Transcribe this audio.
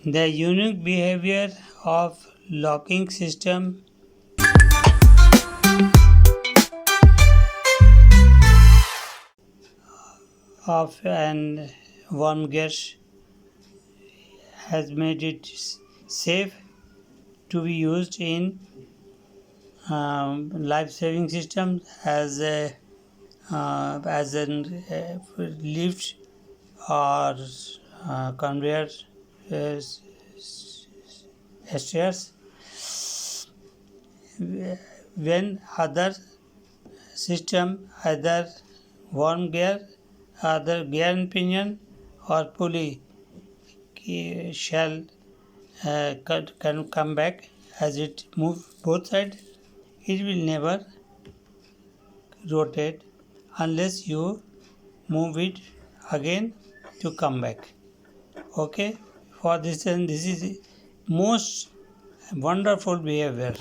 The unique behavior of locking system of an worm gear has made it safe to be used in life-saving systems as an lift or conveyor uh, stairs. When other system, either worm gear, either gear and pinion or pulley shall can come back as it moves both sides, it will never rotate unless you move it again to come back. Okay, for this, and this is most wonderful behavior.